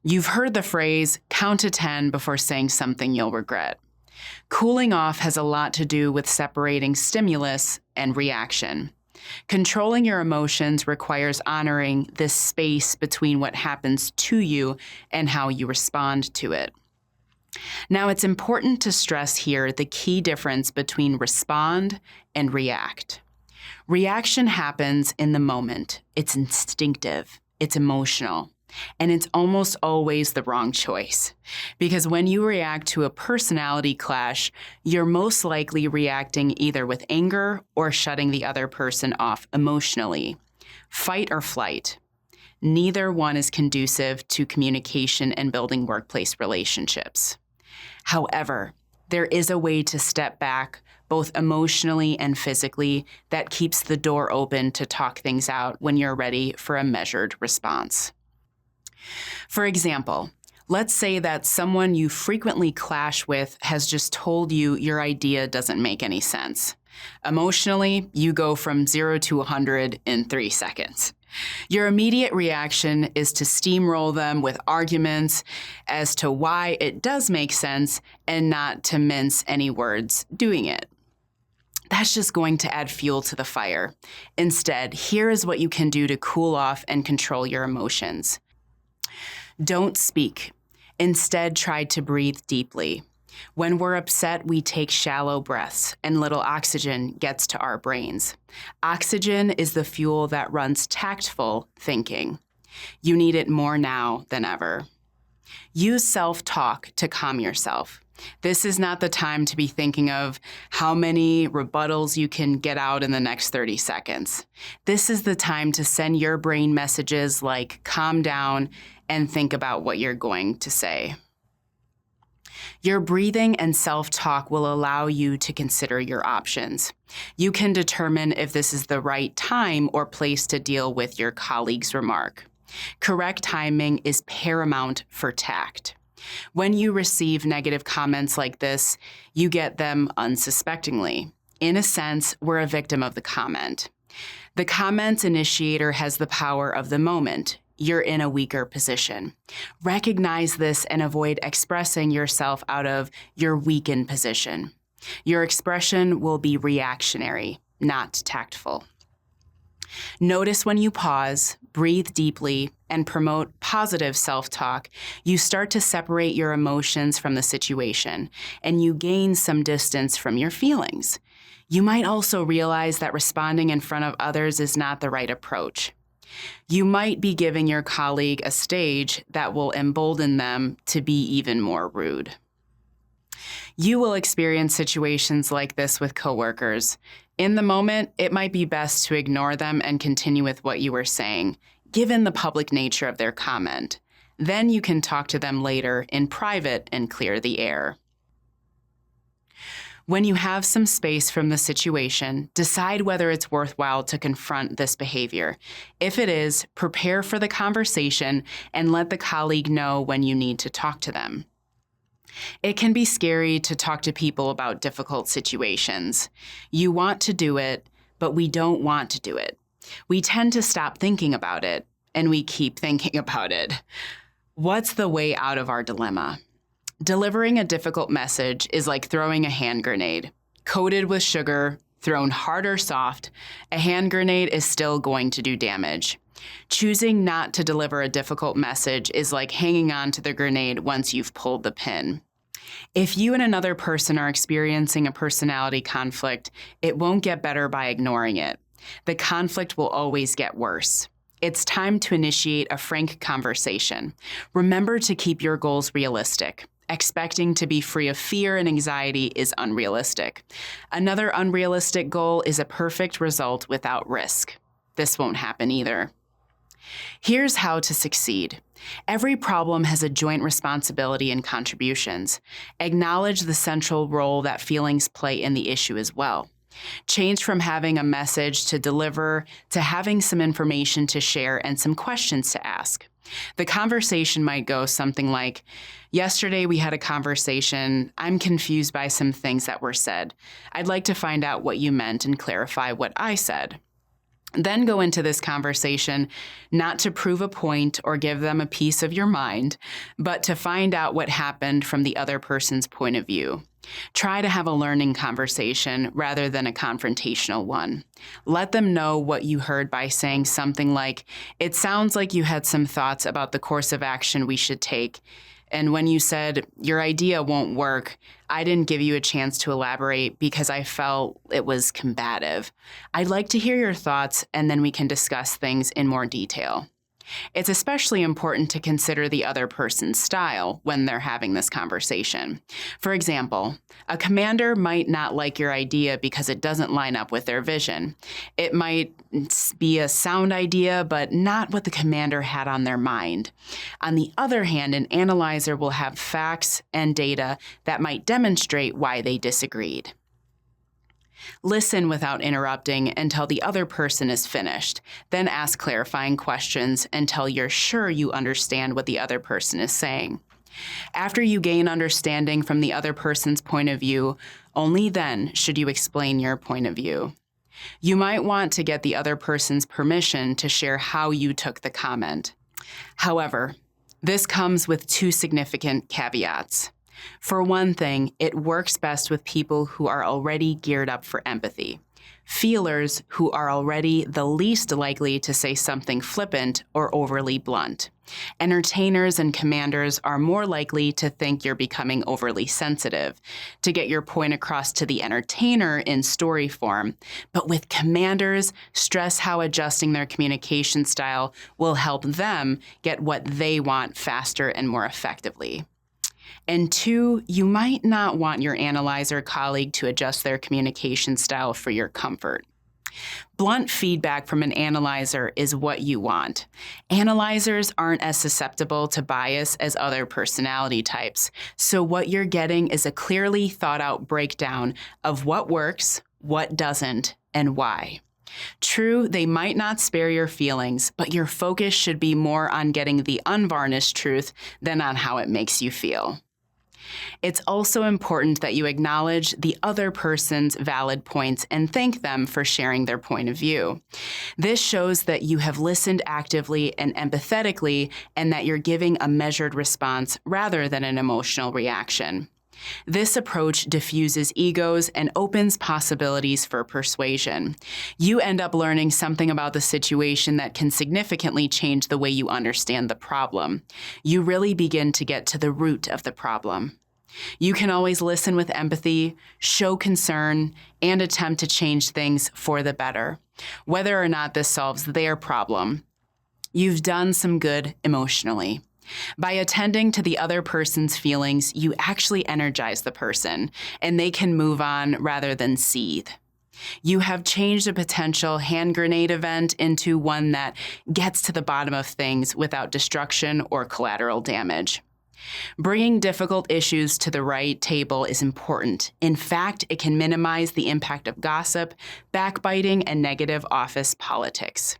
You've heard the phrase, count to 10 before saying something you'll regret. Cooling off has a lot to do with separating stimulus and reaction. Controlling your emotions requires honoring this space between what happens to you and how you respond to it. Now, it's important to stress here the key difference between respond and react. Reaction happens in the moment. It's instinctive, it's emotional, and it's almost always the wrong choice. Because when you react to a personality clash, you're most likely reacting either with anger or shutting the other person off emotionally. Fight or flight. Neither one is conducive to communication and building workplace relationships. However, there is a way to step back, both emotionally and physically, that keeps the door open to talk things out when you're ready for a measured response. For example, let's say that someone you frequently clash with has just told you your idea doesn't make any sense. Emotionally, you go from 0 to 100 in 3 seconds. Your immediate reaction is to steamroll them with arguments as to why it does make sense and not to mince any words doing it. That's just going to add fuel to the fire. Instead, here is what you can do to cool off and control your emotions. Don't speak. Instead, try to breathe deeply. When we're upset, we take shallow breaths, and little oxygen gets to our brains. Oxygen is the fuel that runs tactful thinking. You need it more now than ever. Use self-talk to calm yourself. This is not the time to be thinking of how many rebuttals you can get out in the next 30 seconds. This is the time to send your brain messages like calm down and think about what you're going to say. Your breathing and self-talk will allow you to consider your options. You can determine if this is the right time or place to deal with your colleague's remark. Correct timing is paramount for tact. When you receive negative comments like this, you get them unsuspectingly. In a sense, we're a victim of the comment. The comment's initiator has the power of the moment. You're in a weaker position. Recognize this and avoid expressing yourself out of your weakened position. Your expression will be reactionary, not tactful. Notice when you pause, breathe deeply, and promote positive self-talk, you start to separate your emotions from the situation, and you gain some distance from your feelings. You might also realize that responding in front of others is not the right approach. You might be giving your colleague a stage that will embolden them to be even more rude. You will experience situations like this with coworkers. In the moment, it might be best to ignore them and continue with what you were saying, given the public nature of their comment. Then you can talk to them later in private and clear the air. When you have some space from the situation, decide whether it's worthwhile to confront this behavior. If it is, prepare for the conversation and let the colleague know when you need to talk to them. It can be scary to talk to people about difficult situations. You want to do it, but we don't want to do it. We tend to stop thinking about it, and we keep thinking about it. What's the way out of our dilemma? Delivering a difficult message is like throwing a hand grenade. Coated with sugar, thrown hard or soft, a hand grenade is still going to do damage. Choosing not to deliver a difficult message is like hanging on to the grenade once you've pulled the pin. If you and another person are experiencing a personality conflict, it won't get better by ignoring it. The conflict will always get worse. It's time to initiate a frank conversation. Remember to keep your goals realistic. Expecting to be free of fear and anxiety is unrealistic. Another unrealistic goal is a perfect result without risk. This won't happen either. Here's how to succeed. Every problem has a joint responsibility and contributions. Acknowledge the central role that feelings play in the issue as well. Change from having a message to deliver to having some information to share and some questions to ask. The conversation might go something like, "Yesterday we had a conversation. I'm confused by some things that were said. I'd like to find out what you meant and clarify what I said." Then go into this conversation not to prove a point or give them a piece of your mind, but to find out what happened from the other person's point of view. Try to have a learning conversation rather than a confrontational one. Let them know what you heard by saying something like, "It sounds like you had some thoughts about the course of action we should take. And when you said, your idea won't work, I didn't give you a chance to elaborate because I felt it was combative. I'd like to hear your thoughts, and then we can discuss things in more detail." It's especially important to consider the other person's style when they're having this conversation. For example, a commander might not like your idea because it doesn't line up with their vision. It might be a sound idea, but not what the commander had on their mind. On the other hand, an analyzer will have facts and data that might demonstrate why they disagreed. Listen without interrupting until the other person is finished. Then ask clarifying questions until you're sure you understand what the other person is saying. After you gain understanding from the other person's point of view, only then should you explain your point of view. You might want to get the other person's permission to share how you took the comment. However, this comes with two significant caveats. For one thing, it works best with people who are already geared up for empathy. Feelers who are already the least likely to say something flippant or overly blunt. Entertainers and commanders are more likely to think you're becoming overly sensitive, to get your point across to the entertainer in story form. But with commanders, stress how adjusting their communication style will help them get what they want faster and more effectively. And two, you might not want your analyzer colleague to adjust their communication style for your comfort. Blunt feedback from an analyzer is what you want. Analyzers aren't as susceptible to bias as other personality types, so what you're getting is a clearly thought out breakdown of what works, what doesn't, and why. True, they might not spare your feelings, but your focus should be more on getting the unvarnished truth than on how it makes you feel. It's also important that you acknowledge the other person's valid points and thank them for sharing their point of view. This shows that you have listened actively and empathetically and that you're giving a measured response rather than an emotional reaction. This approach diffuses egos and opens possibilities for persuasion. You end up learning something about the situation that can significantly change the way you understand the problem. You really begin to get to the root of the problem. You can always listen with empathy, show concern, and attempt to change things for the better. Whether or not this solves their problem, you've done some good emotionally. By attending to the other person's feelings, you actually energize the person, and they can move on rather than seethe. You have changed a potential hand grenade event into one that gets to the bottom of things without destruction or collateral damage. Bringing difficult issues to the right table is important. In fact, it can minimize the impact of gossip, backbiting, and negative office politics.